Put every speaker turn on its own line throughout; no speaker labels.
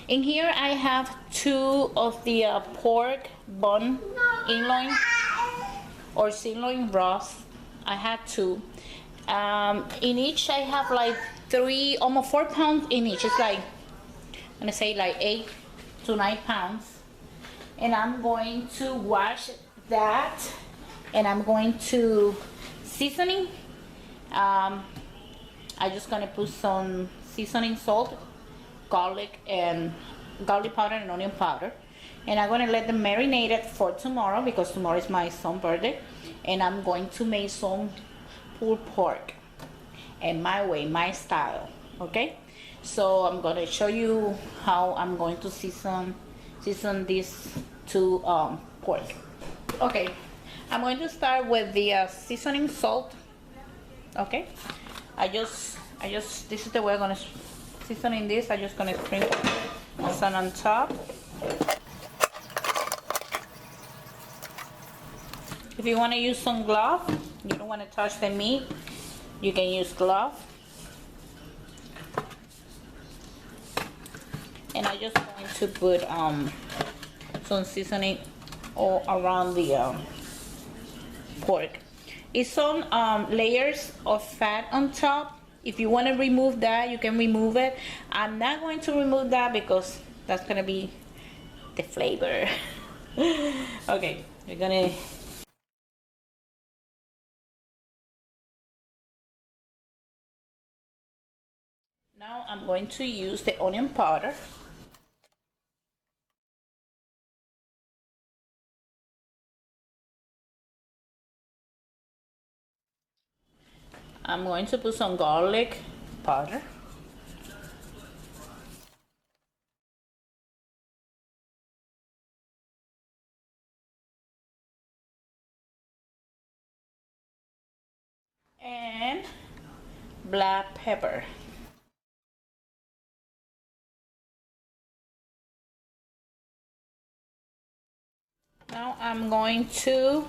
In here I have two of the pork bone loin or sirloin broth. I had two. In each I have like 3, almost 4 pounds in each. It's like, I'm gonna say like 8 to 9 pounds. And I'm going to wash that, and I'm going to seasoning. I'm just gonna put some seasoning salt, garlic powder and onion powder, and I'm gonna let them marinate it for tomorrow because tomorrow is my son's birthday. And I'm going to make some pulled pork and my way, my style. Okay, so I'm gonna show you how I'm going to season these two pork. Okay, I'm going to start with the seasoning salt. Okay, I just this is the way I'm gonna season this. I'm just gonna sprinkle some on top. If you want to use some glove, you don't want to touch the meat, you can use glove. And I'm just going to put some seasoning all around the pork. It's some layers of fat on top. If you want to remove that, you can remove it. I'm not going to remove that because that's gonna be the flavor. Okay, we're gonna. Now I'm going to use the onion powder. I'm going to put some garlic powder. And black pepper. Now I'm going to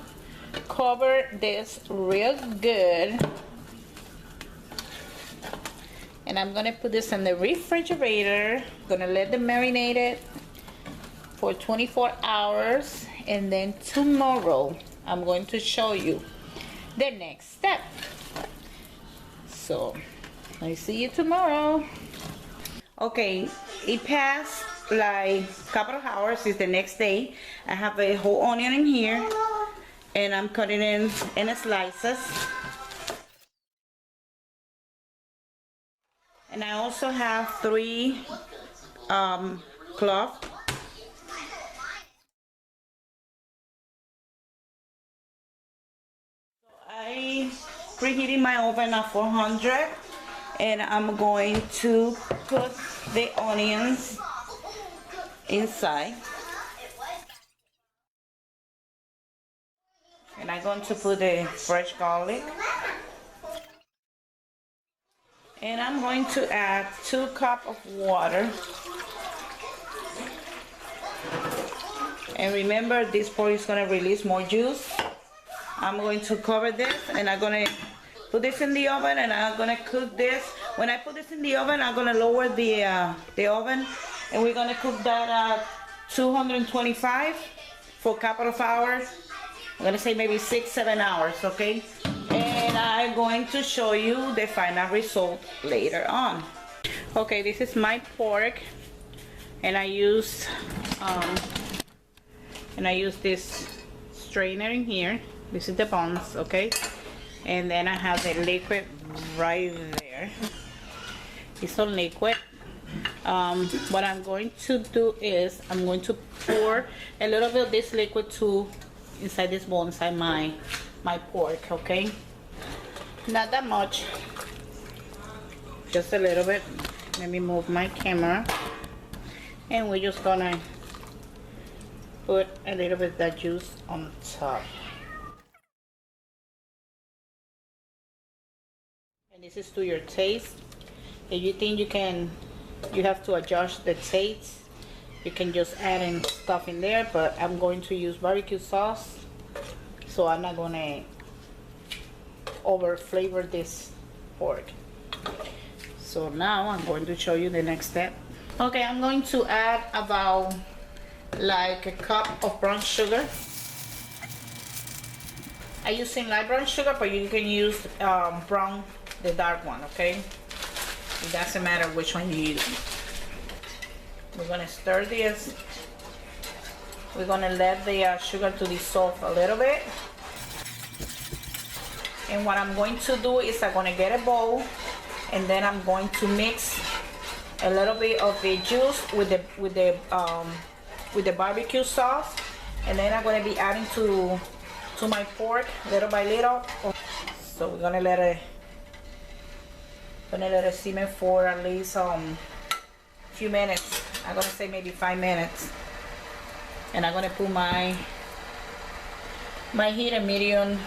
cover this real good, and I'm gonna put this in the refrigerator. Gonna let them marinate it for 24 hours, and then tomorrow I'm going to show you the next step. So I see you tomorrow. Okay, it passed like a couple of hours. It's the next day. I have a whole onion in here, and I'm cutting it in slices. And I also have 3 cloves. I preheated my oven at 400, and I'm going to put the onions inside. And I'm going to put the fresh garlic. And I'm going to add 2 cups of water. And remember, this pork is going to release more juice. I'm going to cover this, and I'm going to put this in the oven, and I'm going to cook this. When I put this in the oven, I'm going to lower the oven, and we're going to cook that at 225 for a couple of hours. I'm going to say maybe 6-7 hours, okay? And I'm going to show you the final result later on. Okay, this is my pork, and I use this strainer in here. This is the bones, okay? And then I have the liquid right there. It's all liquid. What I'm going to do is I'm going to pour a little bit of this liquid inside this bowl, inside my pork, okay? Not that much, just a little bit. Let me move my camera, and we're just gonna put a little bit of that juice on top. And this is to your taste. If you think you have to adjust the taste, you can just add in stuff in there, but I'm going to use barbecue sauce, so I'm not gonna over flavor this pork. So now I'm going to show you the next step. Okay, I'm going to add about like a cup of brown sugar. I'm using light brown sugar, but you can use brown, the dark one, okay? It doesn't matter which one you use. We're gonna stir this. We're gonna let the sugar to dissolve a little bit. And what I'm going to do is I'm gonna get a bowl, and then I'm going to mix a little bit of the juice with the barbecue sauce, and then I'm gonna be adding to my pork little by little. So we're gonna let it simmer for at least few minutes. I'm gonna say maybe 5 minutes, and I'm gonna put my heat at medium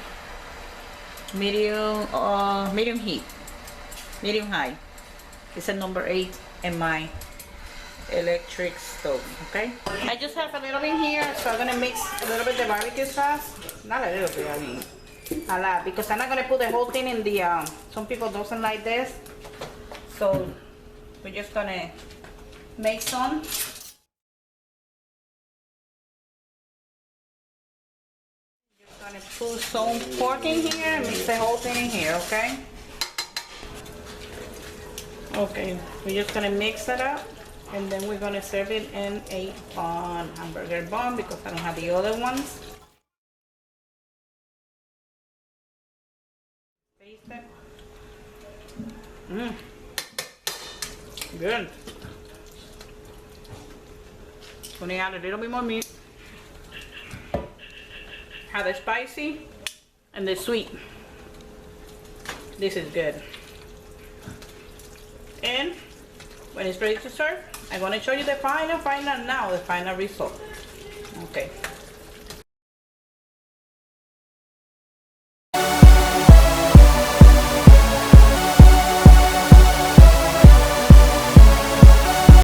heat, medium high. It's a number 8 in my electric stove. Okay, I just have a little bit here, so I'm gonna mix a little bit of the barbecue sauce. Not a little bit, I mean a lot, because I'm not gonna put the whole thing in the some people doesn't like this, so we're just gonna make some. Just gonna put some pork in here and mix the whole thing in here. Okay, okay, we're just gonna mix it up, and then we're gonna serve it in a hamburger bun, because I don't have the other ones. Taste it. Good. Gonna add a little bit more meat. Have the spicy and the sweet. This is good. And when it's ready to serve, I'm gonna show you the final result. Okay.